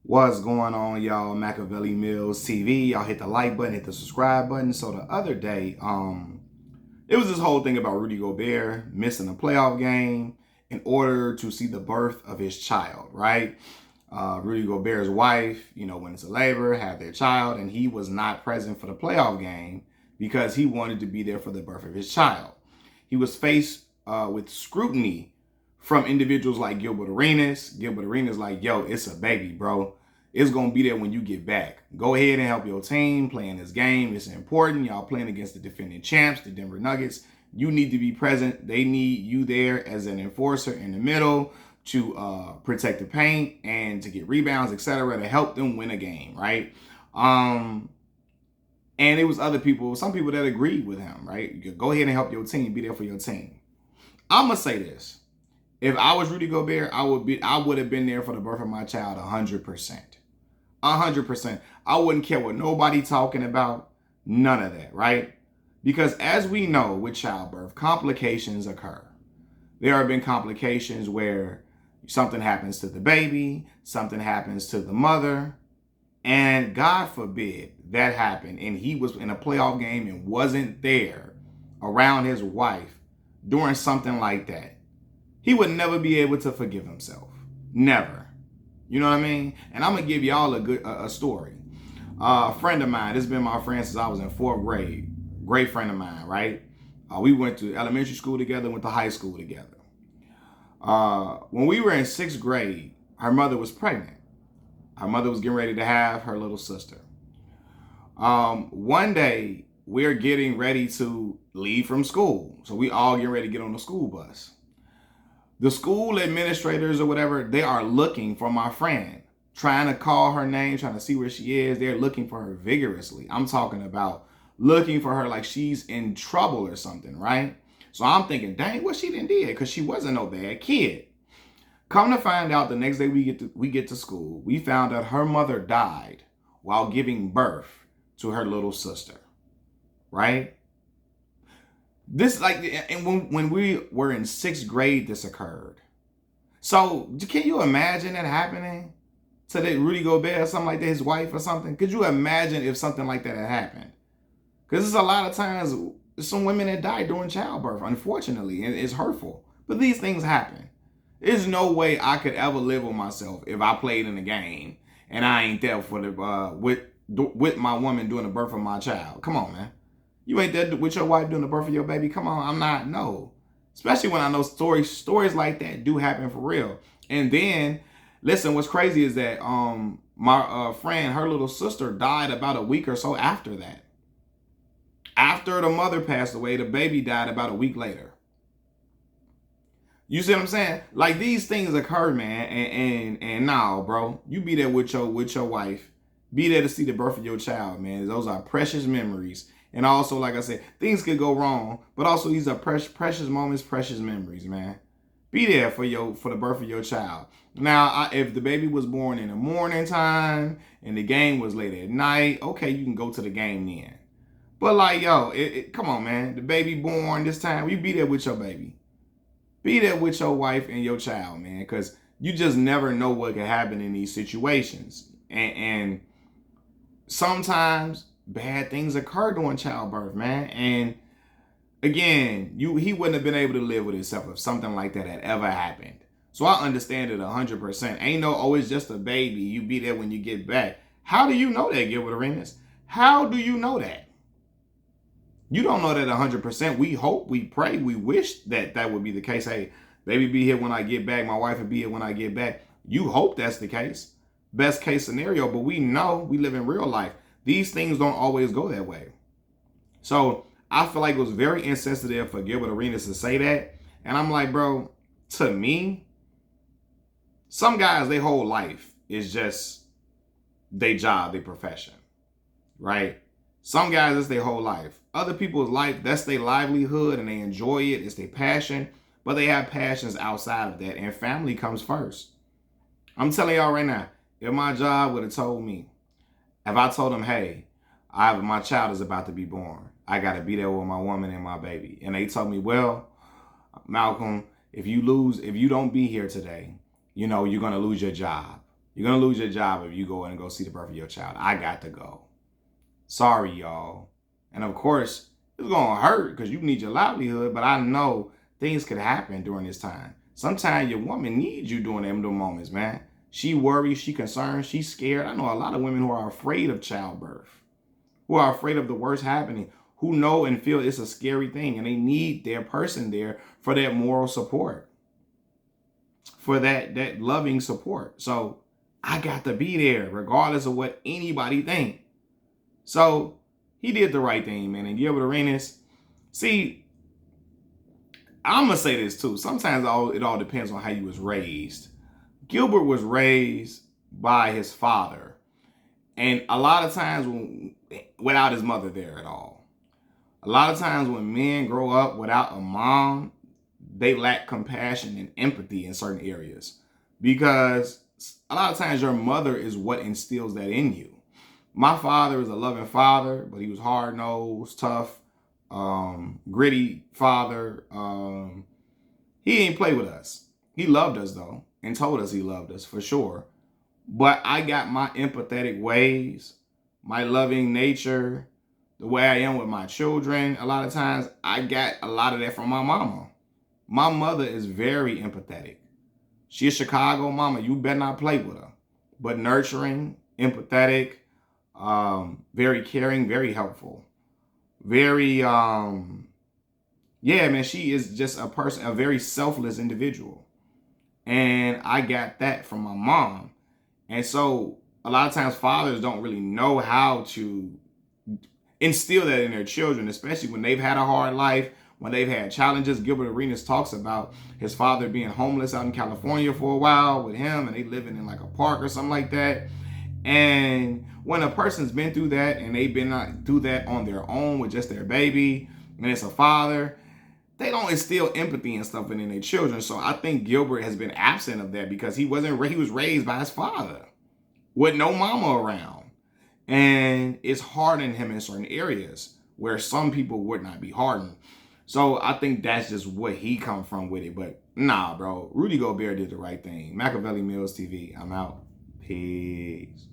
What's going on, y'all? Machiavelli Mills TV. Y'all hit the like button, hit the subscribe button. So the other day, it was this whole thing about Rudy Gobert missing a playoff game in order to see the birth of his child, right? Rudy Gobert's wife, went into labor, had their child, and he was not present for the playoff game because he wanted to be there for the birth of his child. He was faced with scrutiny from individuals like Gilbert Arenas. Gilbert Arenas like, yo, it's a baby, bro. It's going to be there when you get back. Go ahead and help your team playing this game. It's important. Y'all playing against the defending champs, the Denver Nuggets. You need to be present. They need you there as an enforcer in the middle to protect the paint and to get rebounds, etc., to help them win a game, right? And it was other people, some people that agreed with him, right? You could go ahead and help your team, be there for your team. I'm gonna say this. If I was Rudy Gobert, I would have been there for the birth of my child 100%. 100%. I wouldn't care what nobody talking about. None of that, right? Because as we know with childbirth, complications occur. There have been complications where something happens to the baby, something happens to the mother, and God forbid that happened and he was in a playoff game and wasn't there around his wife during something like that. He would never be able to forgive himself. Never. You know what I mean? And I'm going to give y'all a story. A friend of mine, this has been my friend since I was in 4th grade. Great friend of mine, right? We went to elementary school together, went to high school together. When we were in 6th grade, her mother was pregnant. Her mother was getting ready to have her little sister. One day, we're getting ready to leave from school. So we all getting ready to get on the school bus. The school administrators or whatever, they are looking for my friend, trying to call her name, trying to see where she is. They're looking for her vigorously. I'm talking about looking for her like she's in trouble or something, right? So I'm thinking, dang, what she done did? Because she wasn't no bad kid. Come to find out, the next day we get to school, we found out her mother died while giving birth to her little sister, right? This and when we were in 6th grade, this occurred. So can you imagine that happening to that Rudy Gobert or something like that, his wife or something? Could you imagine if something like that had happened? Because there's a lot of times some women that die during childbirth, unfortunately, and it's hurtful. But these things happen. There's no way I could ever live with myself if I played in a game and I ain't there for the with my woman during the birth of my child. Come on, man. You ain't there with your wife doing the birth of your baby. Come on, I'm not. No. Especially when I know stories like that do happen for real. And then, listen, what's crazy is that my friend, her little sister died about a week or so after that. After the mother passed away, the baby died about a week later. You see what I'm saying? Like, these things occur, man. And now, bro, you be there with your wife. Be there to see the birth of your child, man. Those are precious memories. And also, like I said, things could go wrong, but also these are precious moments, precious memories, man. Be there for the birth of your child. Now, if the baby was born in the morning time and the game was late at night, okay, you can go to the game then. But like, yo, come on, man. The baby born this time, you be there with your baby. Be there with your wife and your child, man, because you just never know what could happen in these situations. And sometimes bad things occur during childbirth, man. And again, he wouldn't have been able to live with himself if something like that had ever happened. So I understand it 100%. Ain't no, oh, it's just a baby. You be there when you get back. How do you know that, Gilbert Arenas? How do you know that? You don't know that 100%. We hope, we pray, we wish that would be the case. Hey, baby be here when I get back. My wife will be here when I get back. You hope that's the case. Best case scenario, but we know we live in real life. These things don't always go that way. So I feel like it was very insensitive for Gilbert Arenas to say that. And I'm like, bro, to me, some guys, their whole life is just their job, their profession, right? Some guys, it's their whole life. Other people's life, that's their livelihood and they enjoy it. It's their passion, but they have passions outside of that. And family comes first. I'm telling y'all right now, if my job would have told me, if I told them, hey, my child is about to be born, I got to be there with my woman and my baby. And they told me, well, Malcolm, if you don't be here today, you're going to lose your job. You're going to lose your job if you go in and go see the birth of your child. I got to go. Sorry, y'all. And of course, it's going to hurt because you need your livelihood, but I know things could happen during this time. Sometimes your woman needs you during them moments, man. She worries, she concerned, she's scared. I know a lot of women who are afraid of childbirth, who are afraid of the worst happening, who know and feel it's a scary thing, and they need their person there for that moral support, for that loving support. So I got to be there regardless of what anybody think. So he did the right thing, man. And Gilbert Arenas, see, I'm going to say this too. Sometimes it all depends on how you was raised. Gilbert was raised by his father. And a lot of times without his mother there at all. A lot of times when men grow up without a mom, they lack compassion and empathy in certain areas. Because a lot of times your mother is what instills that in you. My father is a loving father, but he was hard-nosed, tough, gritty father. He didn't play with us. He loved us, though, and told us he loved us, for sure. But I got my empathetic ways, my loving nature, the way I am with my children. A lot of times, I got a lot of that from my mama. My mother is very empathetic. She's a Chicago mama. You better not play with her. But nurturing, empathetic, very caring, very helpful. Very, yeah, man, she is just a person, a very selfless individual. And I got that from my mom. And so a lot of times fathers don't really know how to instill that in their children, especially when they've had a hard life, when they've had challenges. Gilbert Arenas talks about his father being homeless out in California for a while with him, and they living in like a park or something like that. And when a person's been through that and they've been through that on their own with just their baby, and it's a father, they don't instill empathy and stuff in their children. So I think Gilbert has been absent of that because he was raised by his father with no mama around. And it's hardening him in certain areas where some people would not be hardened. So I think that's just what he come from with it. But nah, bro, Rudy Gobert did the right thing. Machiavelli Mills TV, I'm out. Peace.